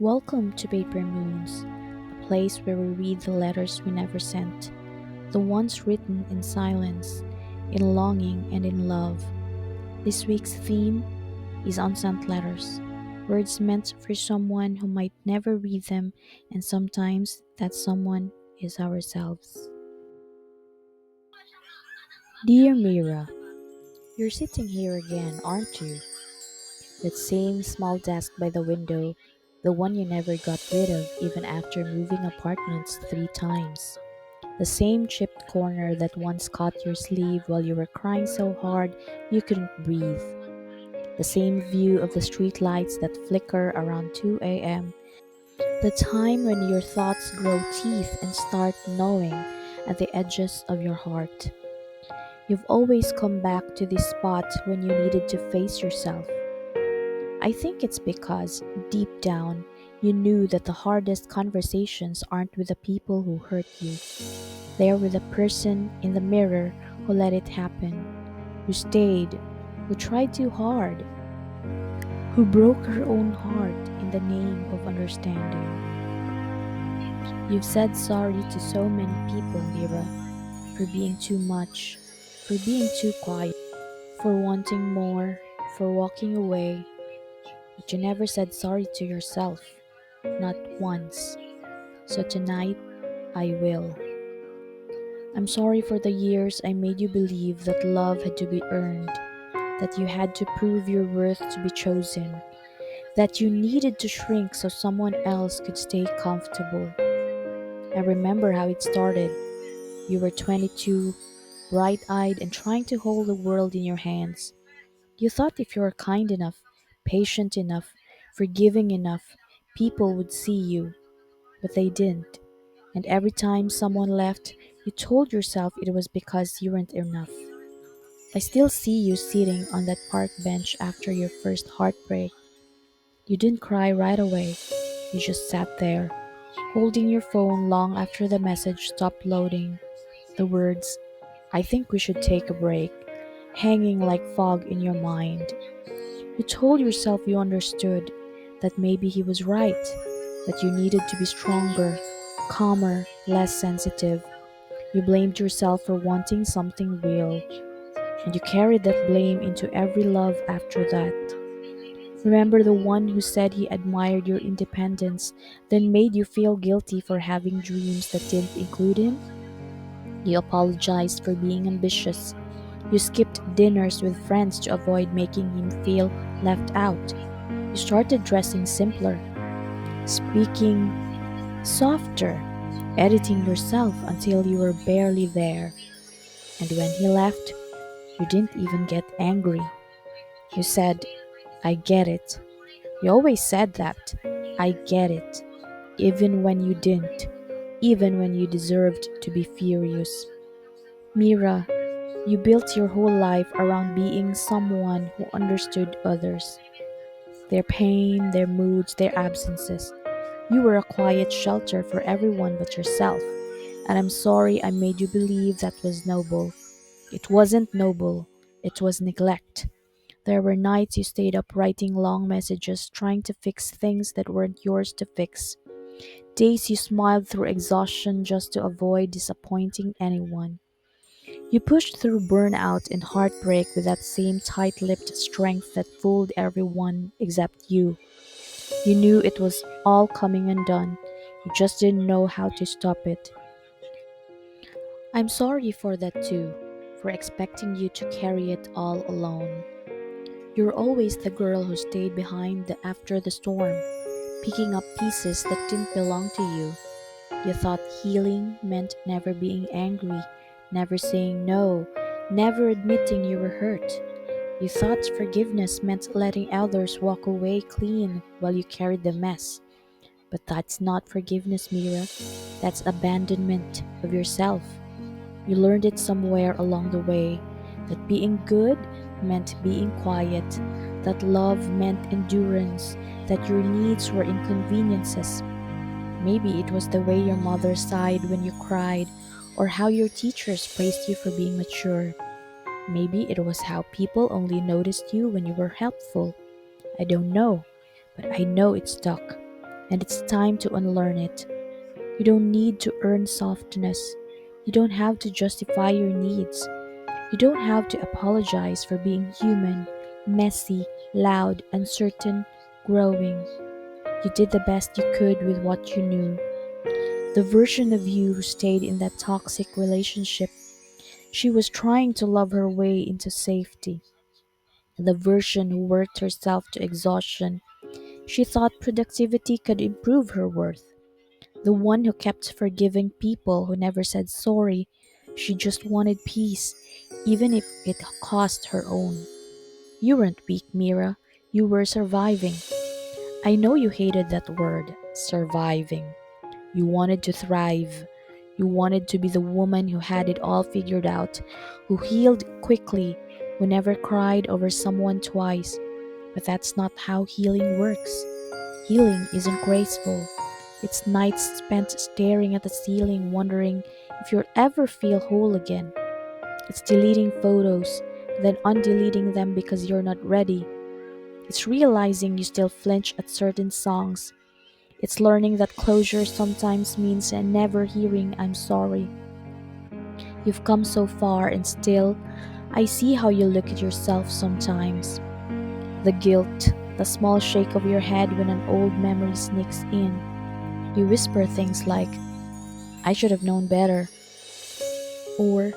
Welcome to Paper Moons, a place where we read the letters we never sent, the ones written in silence, in longing, and in love. This week's theme is unsent letters, words meant for someone who might never read them, and sometimes that someone is ourselves. Dear Mira, you're sitting here again, aren't you? That same small desk by the window, the one you never got rid of even after moving apartments 3 times. The same chipped corner that once caught your sleeve while you were crying so hard you couldn't breathe. The same view of the streetlights that flicker around 2 a.m. The time when your thoughts grow teeth and start gnawing at the edges of your heart. You've always come back to this spot when you needed to face yourself. I think it's because, deep down, you knew that the hardest conversations aren't with the people who hurt you. They're with the person in the mirror who let it happen, who stayed, who tried too hard, who broke her own heart in the name of understanding. You've said sorry to so many people, Mira, for being too much, for being too quiet, for wanting more, for walking away, but you never said sorry to yourself, not once. So tonight, I will. I'm sorry for the years I made you believe that love had to be earned, that you had to prove your worth to be chosen, that you needed to shrink so someone else could stay comfortable. I remember how it started. You were 22, bright eyed, and trying to hold the world in your hands. You thought if you were kind enough, patient enough, forgiving enough, people would see you, but they didn't. And every time someone left, you told yourself it was because you weren't enough. I still see you sitting on that park bench after your first heartbreak. You didn't cry right away, you just sat there, holding your phone long after the message stopped loading. The words, I think we should take a break, hanging like fog in your mind. You told yourself you understood, that maybe he was right, that you needed to be stronger, calmer, less sensitive. You blamed yourself for wanting something real, and you carried that blame into every love after that. Remember the one who said he admired your independence, then made you feel guilty for having dreams that didn't include him? You apologized for being ambitious. You skipped dinners with friends to avoid making him feel left out. You started dressing simpler, speaking softer, editing yourself until you were barely there. And when he left, you didn't even get angry. You said, I get it. You always said that. I get it. Even when you didn't. Even when you deserved to be furious. Mira, you built your whole life around being someone who understood others, their pain, their moods, their absences. You were a quiet shelter for everyone but yourself. And I'm sorry I made you believe that was noble. It wasn't noble, it was neglect. There were nights you stayed up writing long messages trying to fix things that weren't yours to fix. Days you smiled through exhaustion just to avoid disappointing anyone. You pushed through burnout and heartbreak with that same tight lipped strength that fooled everyone except you. You knew it was all coming undone, you just didn't know how to stop it. I'm sorry for that too, for expecting you to carry it all alone. You're always the girl who stayed behind after the storm, picking up pieces that didn't belong to you. You thought healing meant never being angry, never saying no, never admitting you were hurt. You thought forgiveness meant letting others walk away clean while you carried the mess. But that's not forgiveness, Mira. That's abandonment of yourself. You learned it somewhere along the way that being good meant being quiet, that love meant endurance, that your needs were inconveniences. Maybe it was the way your mother sighed when you cried, or how your teachers praised you for being mature. Maybe it was how people only noticed you when you were helpful. I don't know, but I know it stuck. and it's time to unlearn it. You don't need to earn softness. You don't have to justify your needs. You don't have to apologize for being human, messy, loud, uncertain, growing. You did the best you could with what you knew. The version of you who stayed in that toxic relationship, she was trying to love her way into safety. The version who worked herself to exhaustion, she thought productivity could improve her worth. The one who kept forgiving people who never said sorry, she just wanted peace, even if it cost her own. You weren't weak, Mira. You were surviving. I know you hated that word, surviving. You wanted to thrive. You wanted to be the woman who had it all figured out, who healed quickly, who never cried over someone twice. But that's not how healing works. Healing isn't graceful. It's nights spent staring at the ceiling, wondering if you'll ever feel whole again. It's deleting photos, then undeleting them because you're not ready. It's realizing you still flinch at certain songs. It's learning that closure sometimes means never hearing "I'm sorry." You've come so far, and still, I see how you look at yourself sometimes. The guilt, the small shake of your head when an old memory sneaks in. You whisper things like, "I should have known better," or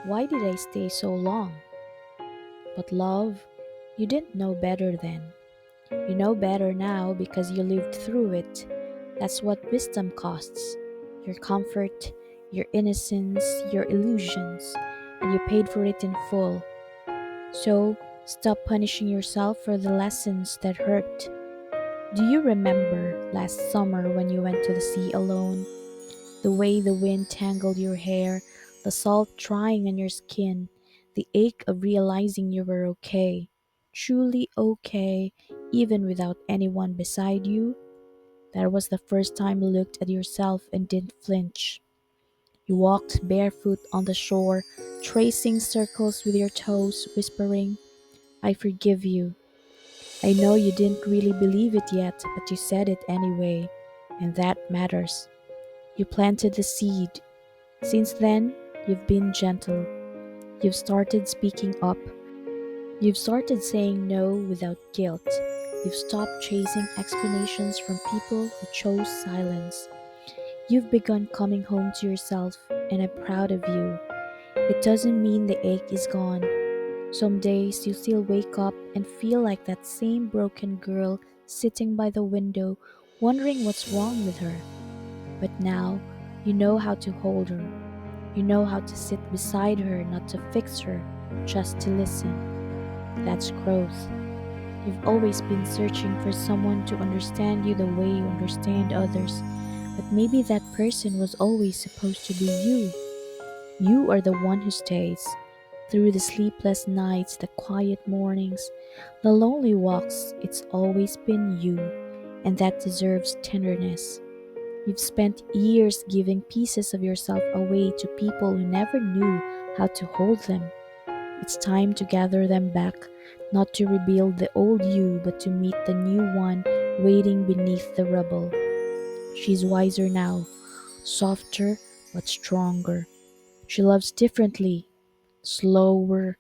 "Why did I stay so long?" But love, you didn't know better then. You know better now because you lived through it. That's what wisdom costs: your comfort, your innocence, your illusions, and you paid for it in full. So, stop punishing yourself for the lessons that hurt. Do you remember last summer when you went to the sea alone? The way the wind tangled your hair, the salt drying on your skin, the ache of realizing you were okay, truly okay, even without anyone beside you? That was the first time you looked at yourself and didn't flinch. You walked barefoot on the shore, tracing circles with your toes, whispering, "I forgive you." I know you didn't really believe it yet, but you said it anyway, and that matters. You planted the seed. Since then, you've been gentle. You've started speaking up. You've started saying no without guilt. You've stopped chasing explanations from people who chose silence. You've begun coming home to yourself, and I'm proud of you. It doesn't mean the ache is gone. Some days you still wake up and feel like that same broken girl sitting by the window, wondering what's wrong with her. But now you know how to hold her. You know how to sit beside her, not to fix her, just to listen. That's growth. You've always been searching for someone to understand you the way you understand others, but maybe that person was always supposed to be you. You are the one who stays. Through the sleepless nights, the quiet mornings, the lonely walks, it's always been you, and that deserves tenderness. You've spent years giving pieces of yourself away to people who never knew how to hold them. It's time to gather them back, not to rebuild the old you, but to meet the new one waiting beneath the rubble. She's wiser now, softer but stronger. She loves differently, slower,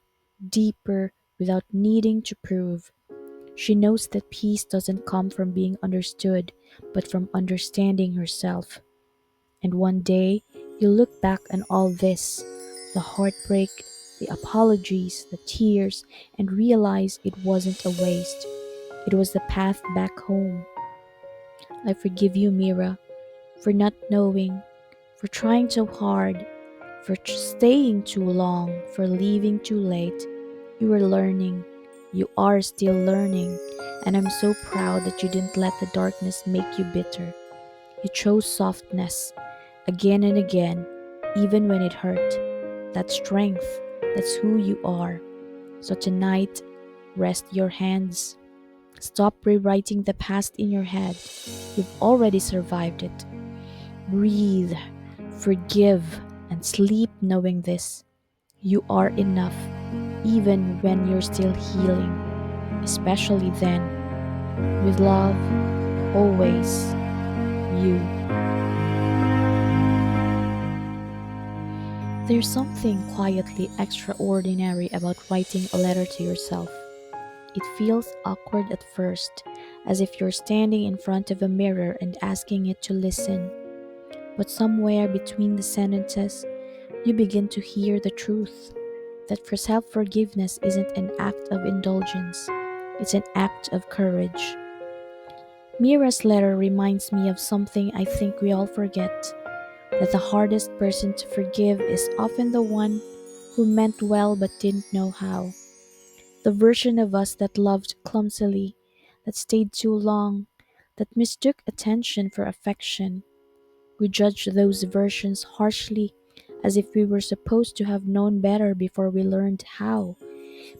deeper, without needing to prove. She knows that peace doesn't come from being understood, but from understanding herself. And one day, you'll look back on all this, the heartbreak, the apologies, the tears, and realize it wasn't a waste. It was the path back home. I forgive you, Mira, for not knowing, for trying so hard, for staying too long, for leaving too late. You were learning. You are still learning. And I'm so proud that you didn't let the darkness make you bitter. You chose softness again and again, even when it hurt. That's strength. That's who you are. So tonight, rest your hands. Stop rewriting the past in your head. You've already survived it. Breathe, forgive, and sleep knowing this. You are enough, even when you're still healing, especially then. With love, always. you. There's something quietly extraordinary about writing a letter to yourself. It feels awkward at first, as if you're standing in front of a mirror and asking it to listen. But somewhere between the sentences, you begin to hear the truth that for self forgiveness isn't an act of indulgence, it's an act of courage. Mira's letter reminds me of something I think we all forget, that the hardest person to forgive is often the one who meant well but didn't know how. The version of us that loved clumsily, that stayed too long, that mistook attention for affection. We judge those versions harshly, as if we were supposed to have known better before we learned how.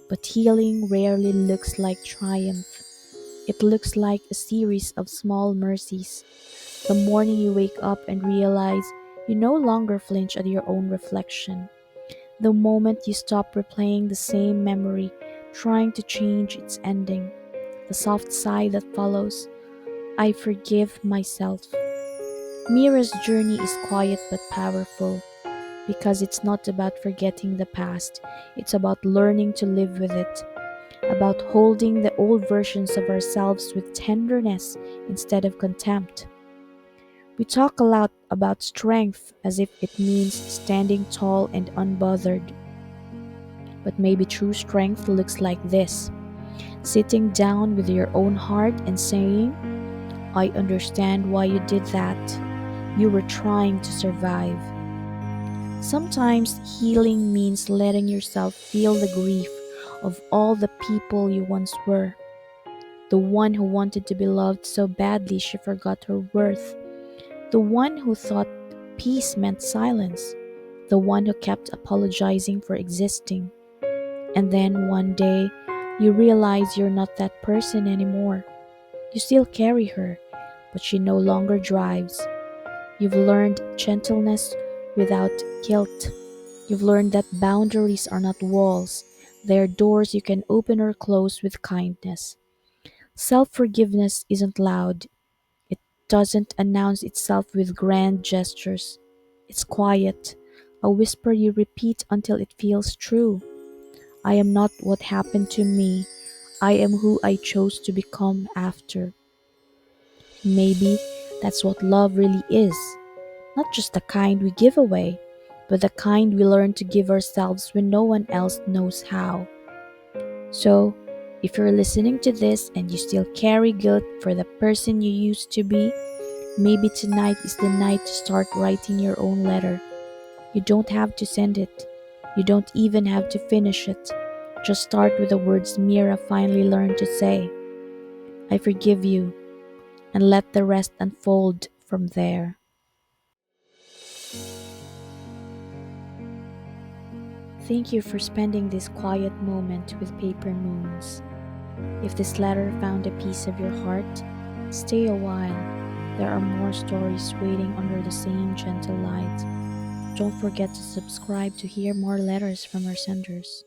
But healing rarely looks like triumph. It looks like a series of small mercies. The morning you wake up and realize you no longer flinch at your own reflection. The moment you stop replaying the same memory, trying to change its ending. The soft sigh that follows, I forgive myself. Mira's journey is quiet but powerful because it's not about forgetting the past, it's about learning to live with it, about holding the old versions of ourselves with tenderness instead of contempt. We talk a lot about strength as if it means standing tall and unbothered, but maybe true strength looks like this: sitting down with your own heart and saying, I understand why you did that. You were trying to survive. Sometimes healing means letting yourself feel the grief of all the people you once were. The one who wanted to be loved so badly she forgot her worth. The one who thought peace meant silence. The one who kept apologizing for existing. And then one day, you realize you're not that person anymore. You still carry her, but she no longer drives. You've learned gentleness without guilt. You've learned that boundaries are not walls, they are doors you can open or close with kindness. Self forgiveness isn't loud, it doesn't announce itself with grand gestures. It's quiet, a whisper you repeat until it feels true. I am not what happened to me, I am who I chose to become after. Maybe that's what love really is. Not just the kind we give away, but the kind we learn to give ourselves when no one else knows how. So, if you're listening to this and you still carry guilt for the person you used to be, maybe tonight is the night to start writing your own letter. You don't have to send it. You don't even have to finish it. Just start with the words Mira finally learned to say, I forgive you, and let the rest unfold from there. Thank you for spending this quiet moment with Paper Moons. If this letter found a piece of your heart, stay a while. There are more stories waiting under the same gentle light. Don't forget to subscribe to hear more letters from our senders.